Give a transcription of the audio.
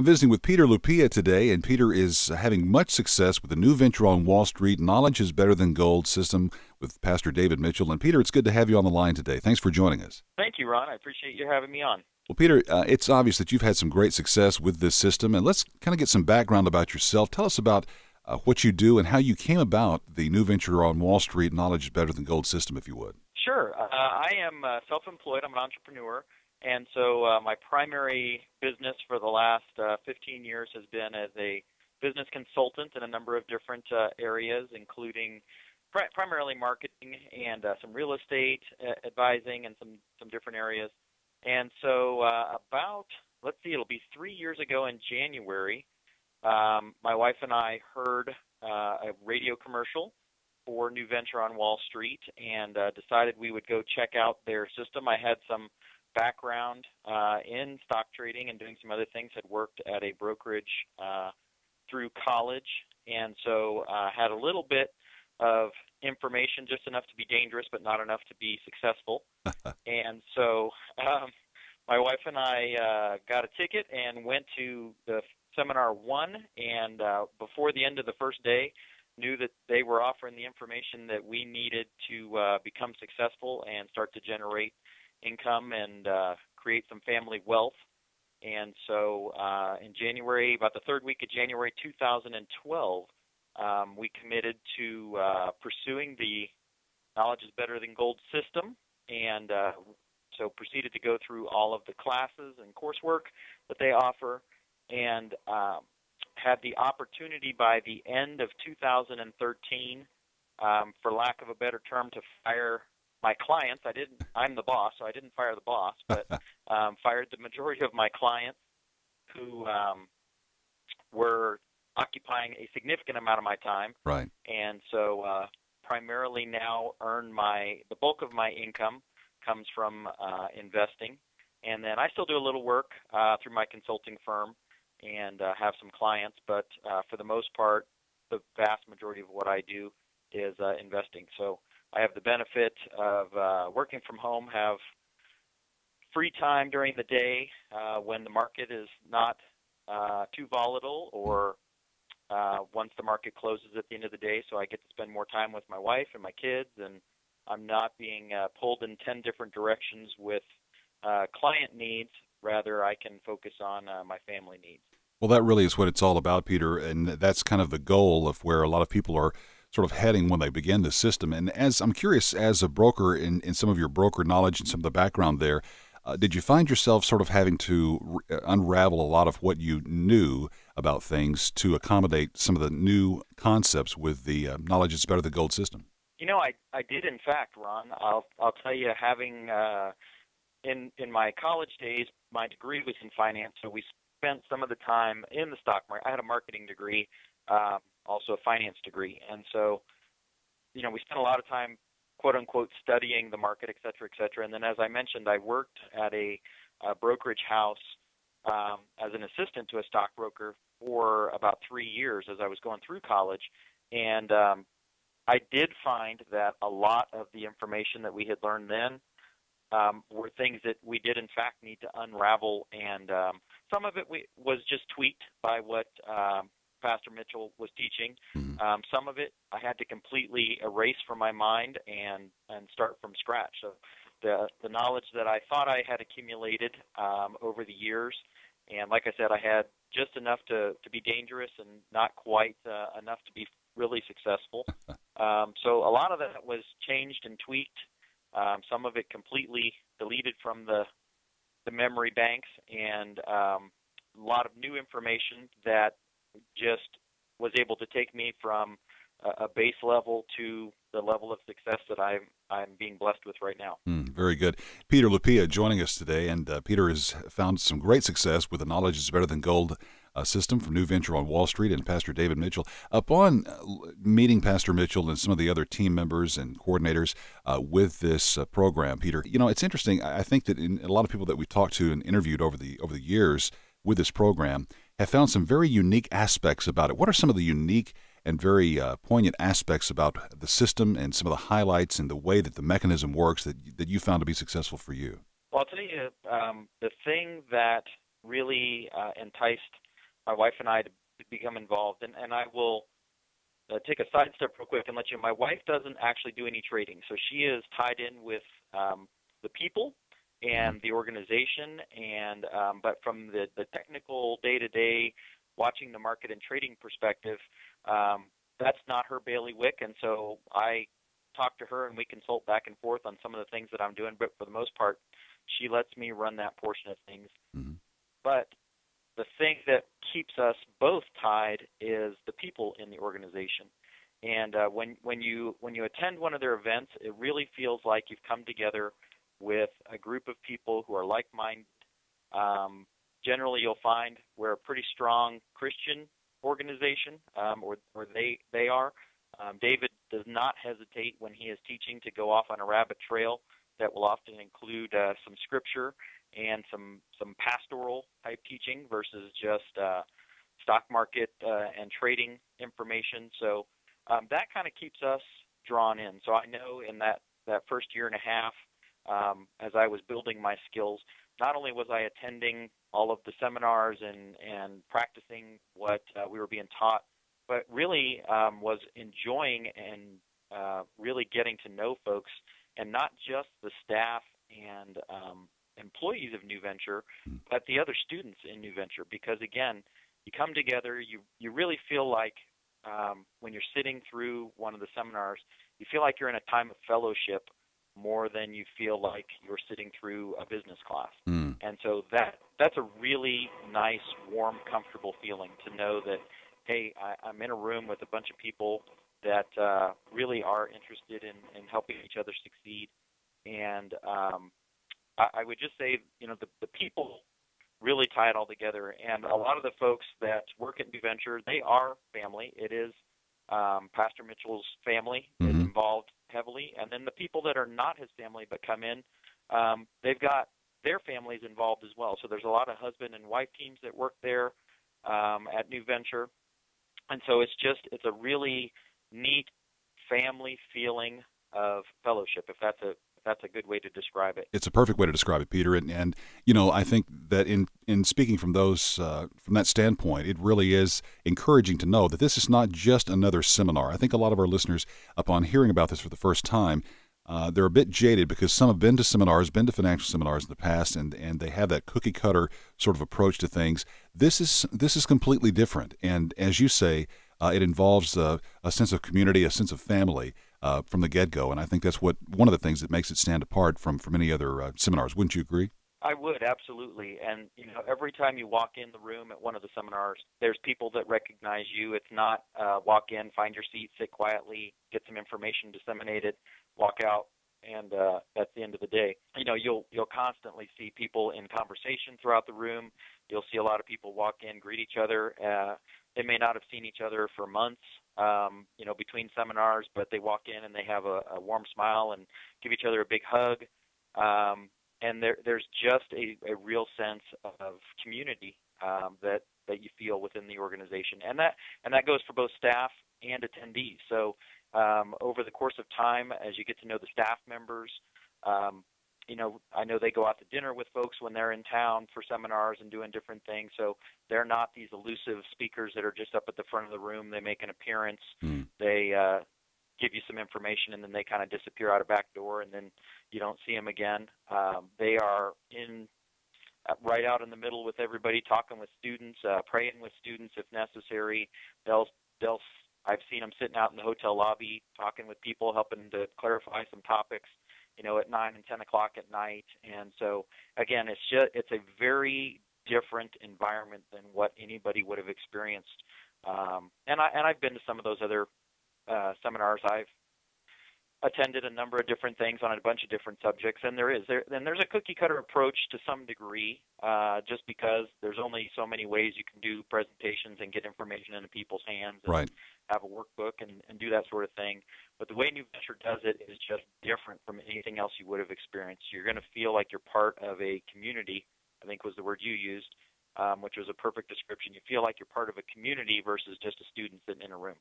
I'm visiting with Peter Lupia today, and Peter is having much success with the new venture on Wall Street, Knowledge is Better Than Gold system with Pastor David Mitchell. And Peter, it's good to have you on the line today. Thanks for joining us. Thank you, Ron. I appreciate you having me on. Well, Peter, it's obvious that you've had some great success with this system, and let's kind of get some background about yourself. Tell us about what you do and how you came about the new venture on Wall Street, Knowledge is Better Than Gold system, if you would. Sure. I am self-employed. I'm an entrepreneur. And so my primary business for the last 15 years has been as a business consultant in a number of different areas, including primarily marketing and some real estate advising and some different areas. And so it'll be 3 years ago in January, my wife and I heard a radio commercial for New Venture on Wall Street and decided we would go check out their system. I had some background in stock trading and doing some other things, had worked at a brokerage through college, and so had a little bit of information, just enough to be dangerous but not enough to be successful. And so my wife and I got a ticket and went to the seminar 1, and before the end of the first day knew that they were offering the information that we needed to become successful and start to generate income and create some family wealth. And so in January, about the third week of January 2012, we committed to pursuing the Knowledge is Better Than Gold system, and so proceeded to go through all of the classes and coursework that they offer, and had the opportunity by the end of 2013, for lack of a better term, to fire my clients. I'm the boss, so I didn't fire the boss, but fired the majority of my clients who were occupying a significant amount of my time. Right. And so primarily now the bulk of my income comes from investing. And then I still do a little work through my consulting firm and have some clients, but for the most part, the vast majority of what I do is investing. So I have the benefit of working from home, have free time during the day when the market is not too volatile, or once the market closes at the end of the day, so I get to spend more time with my wife and my kids, and I'm not being pulled in 10 different directions with client needs. Rather, I can focus on my family needs. Well, that really is what it's all about, Peter, and that's kind of the goal of where a lot of people are sort of heading when they begin the system. And as I'm curious, as a broker in some of your broker knowledge and some of the background there, did you find yourself sort of having to unravel a lot of what you knew about things to accommodate some of the new concepts with the Knowledge is Better Than Gold system? You know, I did, in fact, Ron. I'll tell you, having in my college days, my degree was in finance, so we spent some of the time in the stock market. I had a marketing degree, also a finance degree, and so, you know, we spent a lot of time, quote unquote, studying the market, et cetera, et cetera. And then, as I mentioned, I worked at a brokerage house as an assistant to a stockbroker for about 3 years as I was going through college, and I did find that a lot of the information that we had learned then were things that we did, in fact, need to unravel, and some of it was just tweaked by what Pastor Mitchell was teaching. Mm-hmm. Some of it I had to completely erase from my mind and start from scratch. So the knowledge that I thought I had accumulated over the years, and like I said, I had just enough to be dangerous and not quite enough to be really successful. So a lot of that was changed and tweaked. Some of it completely deleted from the memory banks, and a lot of new information that just was able to take me from a base level to the level of success that I'm being blessed with right now. Very good. Peter Lupia joining us today, and Peter has found some great success with the Knowledge is Better Than Gold system from New Venture on Wall Street and Pastor David Mitchell. Upon meeting Pastor Mitchell and some of the other team members and coordinators with this program, Peter, you know, it's interesting. I think that a lot of people that we talked to and interviewed over the years with this program have found some very unique aspects about it. What are some of the unique and very poignant aspects about the system and some of the highlights and the way that the mechanism works that you found to be successful for you? Well, I'll tell you, the thing that really enticed my wife and I to become involved. And I will take a side step real quick and let you know, my wife doesn't actually do any trading. So she is tied in with the people and the organization, and but from the technical day-to-day, watching the market and trading perspective, that's not her bailiwick. And so I talk to her and we consult back and forth on some of the things that I'm doing. But for the most part, she lets me run that portion of things. Mm-hmm. But the thing that keeps us both tied is the people in the organization. And when you attend one of their events, it really feels like you've come together with a group of people who are like-minded. Generally, you'll find we're a pretty strong Christian organization, or they are. David does not hesitate when he is teaching to go off on a rabbit trail that will often include some scripture and some pastoral type teaching versus just stock market and trading information. So that kind of keeps us drawn in. So I know in that first year and a half, as I was building my skills, not only was I attending all of the seminars and practicing what we were being taught, but really was enjoying and really getting to know folks, and not just the staff and employees of New Venture, but the other students in New Venture. Because again, you come together, you really feel like when you're sitting through one of the seminars, you feel like you're in a time of fellowship more than you feel like you're sitting through a business class. And so that's a really nice, warm, comfortable feeling to know that, hey, I'm in a room with a bunch of people that really are interested in helping each other succeed. And I would just say, the people really tie it all together. And a lot of the folks that work at New Venture, they are family. It is Pastor Mitchell's family is involved heavily. And then the people that are not his family but come in, they've got their families involved as well. So there's a lot of husband and wife teams that work there at New Venture. And so it's a really neat family feeling of fellowship, if that's a good way to describe it. It's a perfect way to describe it, Peter. And I think that in speaking from from that standpoint, it really is encouraging to know that this is not just another seminar. I think a lot of our listeners, upon hearing about this for the first time, they're a bit jaded because some have been to seminars, been to financial seminars in the past, and they have that cookie cutter sort of approach to things. This is completely different, and as you say, it involves a sense of community, a sense of family from the get-go, and I think that's one of the things that makes it stand apart from any other seminars. Wouldn't you agree? I would, absolutely. And every time you walk in the room at one of the seminars, there's people that recognize you. It's not walk in, find your seat, sit quietly, get some information disseminated, walk out, and that's the end of the day. You'll constantly see people in conversation throughout the room. You'll see a lot of people walk in, greet each other. They may not have seen each other for months, between seminars, but they walk in and they have a warm smile and give each other a big hug. And there's just a real sense of community that you feel within the organization, and that goes for both staff and attendees. So over the course of time, as you get to know the staff members, I know they go out to dinner with folks when they're in town for seminars and doing different things. So they're not these elusive speakers that are just up at the front of the room. They make an appearance. They give you some information, and then they kind of disappear out a back door, and then you don't see them again. They are right out in the middle with everybody, talking with students, praying with students if necessary. I've seen them sitting out in the hotel lobby talking with people, helping to clarify some topics, at 9 and 10 o'clock at night. And so, again, it's a very different environment than what anybody would have experienced. And I've been to some of those other seminars. I've attended a number of different things on a bunch of different subjects, and there's a cookie cutter approach to some degree, just because there's only so many ways you can do presentations and get information into people's hands, and right. have a workbook and do that sort of thing. But the way New Venture does it is just different from anything else you would have experienced. You're going to feel like you're part of a community, I think was the word you used, which was a perfect description. You feel like you're part of a community versus just a student sitting in a room.